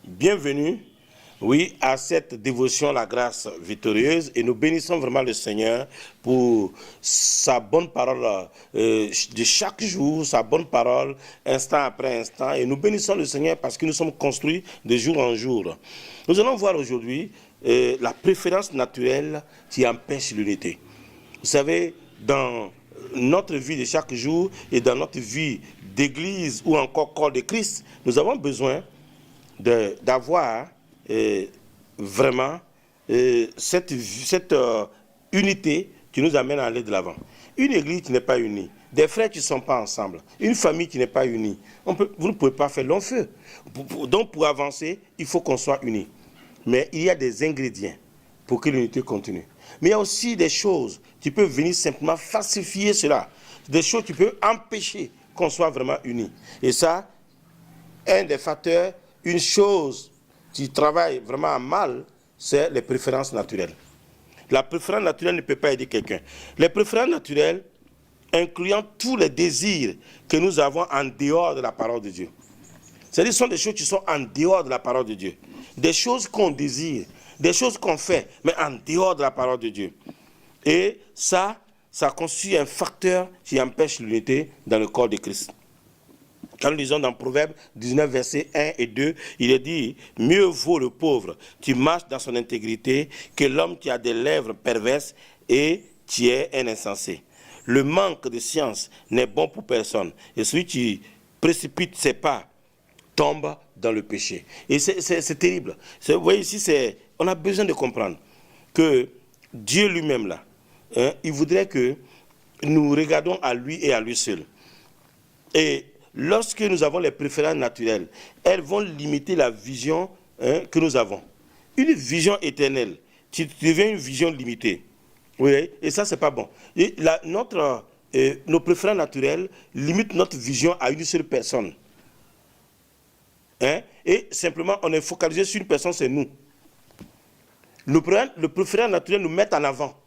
Bienvenue, oui, à cette dévotion La Grâce Victorieuse, et nous bénissons vraiment le Seigneur pour sa bonne parole de chaque jour, sa bonne parole instant après instant, et nous bénissons le Seigneur parce que nous sommes construits de jour en jour. Nous allons voir aujourd'hui la préférence naturelle qui empêche l'unité. Vous savez, dans notre vie de chaque jour et dans notre vie d'église ou encore corps de Christ, nous avons besoin d'avoir vraiment cette unité qui nous amène à aller de l'avant. Une église qui n'est pas unie, des frères qui ne sont pas ensemble, une famille qui n'est pas unie, vous ne pouvez pas faire long feu. Donc pour avancer, il faut qu'on soit unis. Mais il y a des ingrédients pour que l'unité continue. Mais il y a aussi des choses qui peuvent venir simplement falsifier cela. Des choses qui peuvent empêcher qu'on soit vraiment unis. Et ça, un des facteurs, une chose qui travaille vraiment à mal, c'est les préférences naturelles. La préférence naturelle ne peut pas aider quelqu'un. Les préférences naturelles, incluant tous les désirs que nous avons en dehors de la parole de Dieu. C'est-à-dire, ce sont des choses qui sont en dehors de la parole de Dieu. Des choses qu'on désire, des choses qu'on fait, mais en dehors de la parole de Dieu. Et ça constitue un facteur qui empêche l'unité dans le corps de Christ. Quand nous lisons dans Proverbe 19, versets 1 et 2, il est dit « Mieux vaut le pauvre qui marche dans son intégrité que l'homme qui a des lèvres perverses et qui est un insensé. Le manque de science n'est bon pour personne, et celui qui précipite ses pas tombe dans le péché. » Et c'est terrible. Vous voyez ici, on a besoin de comprendre que Dieu lui-même, là, il voudrait que nous regardions à lui et à lui seul. Et lorsque nous avons les préférences naturelles, elles vont limiter la vision que nous avons. Une vision éternelle qui devient une vision limitée. Oui, et ça, c'est pas bon. Et nos préférences naturelles limitent notre vision à une seule personne. Et simplement, on est focalisé sur une personne, c'est nous. Le préférence naturel nous met en avant.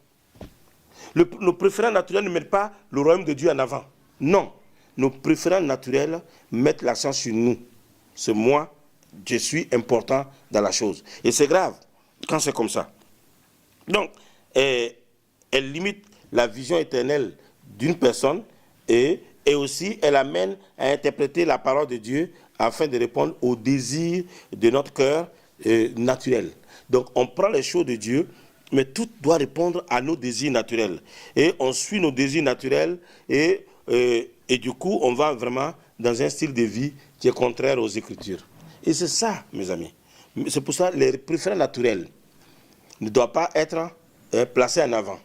Nos préférences naturelles ne mettent pas le royaume de Dieu en avant. Non. Nos préférences naturelles mettent l'accent sur nous. C'est moi, je suis important dans la chose. Et c'est grave quand c'est comme ça. Donc, elle limite la vision éternelle d'une personne et aussi elle amène à interpréter la parole de Dieu afin de répondre aux désirs de notre cœur naturel. Donc, on prend les choses de Dieu, mais tout doit répondre à nos désirs naturels. Et on suit nos désirs naturels et du coup, on va vraiment dans un style de vie qui est contraire aux Écritures. Et c'est ça, mes amis. C'est pour ça que les préférences naturelles ne doivent pas être placées en avant.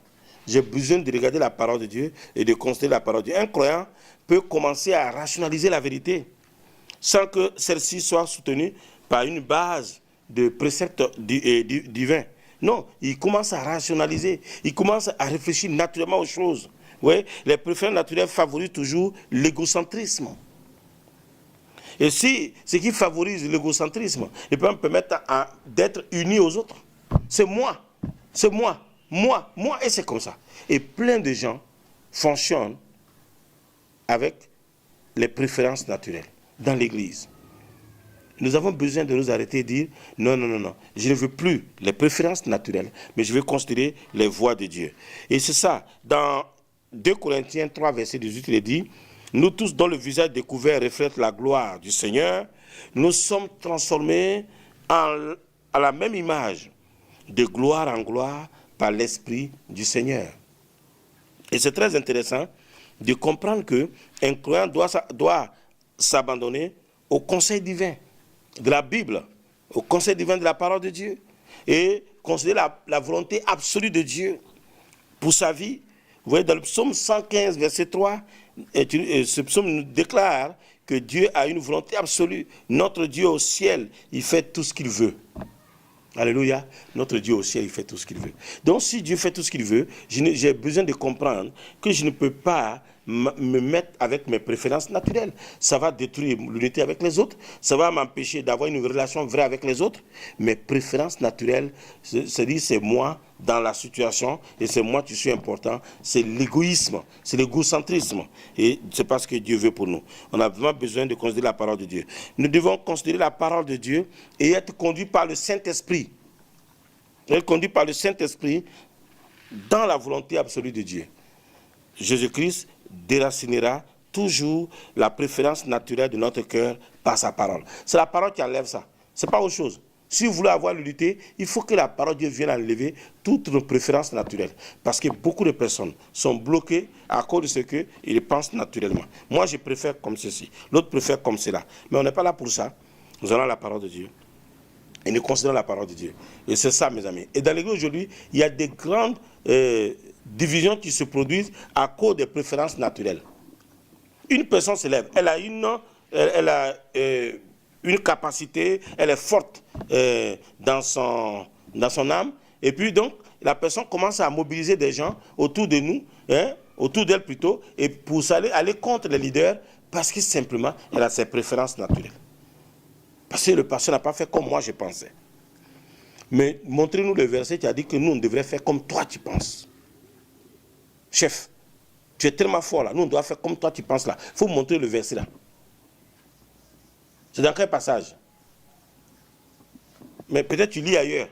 J'ai besoin de regarder la parole de Dieu et de constater la parole de Dieu. Un croyant peut commencer à rationaliser la vérité sans que celle-ci soit soutenue par une base de préceptes divins. Non, il commence à rationaliser, il commence à réfléchir naturellement aux choses. Oui, les préférences naturelles favorisent toujours l'égocentrisme. Et si ce qui favorise l'égocentrisme, il peut me permettre d'être uni aux autres. C'est moi, et c'est comme ça. Et plein de gens fonctionnent avec les préférences naturelles dans l'Église. Nous avons besoin de nous arrêter et dire non, je ne veux plus les préférences naturelles, mais je veux considérer les voies de Dieu. Et c'est ça, dans 2 Corinthiens 3, verset 18, il est dit « Nous tous dont le visage découvert reflète la gloire du Seigneur, nous sommes transformés à la même image, de gloire en gloire, par l'Esprit du Seigneur. » Et c'est très intéressant de comprendre qu'un croyant doit s'abandonner au conseil divin de la Bible, au conseil divin de la parole de Dieu, et considérer la volonté absolue de Dieu pour sa vie. Vous voyez, dans le psaume 115, verset 3, ce psaume nous déclare que Dieu a une volonté absolue. Notre Dieu au ciel, il fait tout ce qu'il veut. Alléluia. Notre Dieu au ciel, il fait tout ce qu'il veut. Donc, si Dieu fait tout ce qu'il veut, j'ai besoin de comprendre que je ne peux pas me mettre avec mes préférences naturelles. Ça va détruire l'unité avec les autres. Ça va m'empêcher d'avoir une relation vraie avec les autres. Mes préférences naturelles, c'est moi dans la situation et c'est moi qui suis important. C'est l'égoïsme, c'est l'égocentrisme. Et c'est pas ce que Dieu veut pour nous. On a vraiment besoin de considérer la parole de Dieu. Nous devons considérer la parole de Dieu et être conduits par le Saint-Esprit. Être conduits par le Saint-Esprit dans la volonté absolue de Dieu. Jésus-Christ déracinera toujours la préférence naturelle de notre cœur par sa parole. C'est la parole qui enlève ça. Ce n'est pas autre chose. Si vous voulez avoir l'unité, il faut que la parole de Dieu vienne enlever toutes nos préférences naturelles. Parce que beaucoup de personnes sont bloquées à cause de ce qu'ils pensent naturellement. Moi, je préfère comme ceci. L'autre préfère comme cela. Mais on n'est pas là pour ça. Nous allons à la parole de Dieu. Et nous considérons la parole de Dieu. Et c'est ça, mes amis. Et dans l'Église aujourd'hui, il y a des grandes divisions qui se produisent à cause des préférences naturelles. Une personne se lève, elle a une capacité, elle est forte dans son âme, et puis donc la personne commence à mobiliser des gens autour de nous, autour d'elle plutôt, et pour aller contre les leaders, parce que simplement elle a ses préférences naturelles. Parce que le pasteur n'a pas fait comme moi je pensais. Mais montrez-nous le verset qui a dit que nous on devrait faire comme toi tu penses. Chef, tu es tellement fort là, nous on doit faire comme toi tu penses là. Il faut montrer le verset là. C'est dans quel passage? Mais peut-être tu lis ailleurs.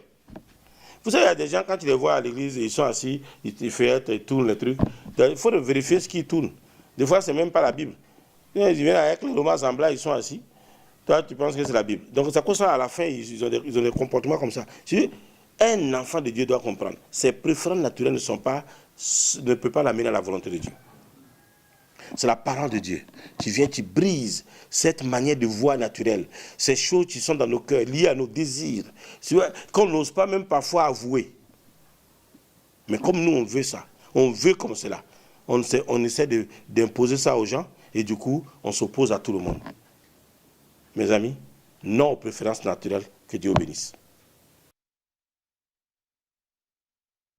Vous savez, il y a des gens, quand tu les vois à l'église, ils sont assis, ils feuillettent, ils tournent les trucs. Il faut vérifier ce qu'ils tournent. Des fois, ce n'est même pas la Bible. Ils viennent avec le roman semblant, ils sont assis. Toi, tu penses que c'est la Bible. Donc, c'est pour ça, à la fin, ils ont des comportements comme ça. Un enfant de Dieu doit comprendre. Ses préférences naturelles ne peuvent pas l'amener à la volonté de Dieu. C'est la parole de Dieu. Tu viens, tu brises cette manière de voir naturelle. Ces choses qui sont dans nos cœurs, liées à nos désirs. Qu'on n'ose pas même parfois avouer. Mais comme nous, on veut ça. On veut comme cela. On essaie d'imposer ça aux gens. Et du coup, on s'oppose à tout le monde. Mes amis, non aux préférences naturelles. Que Dieu bénisse.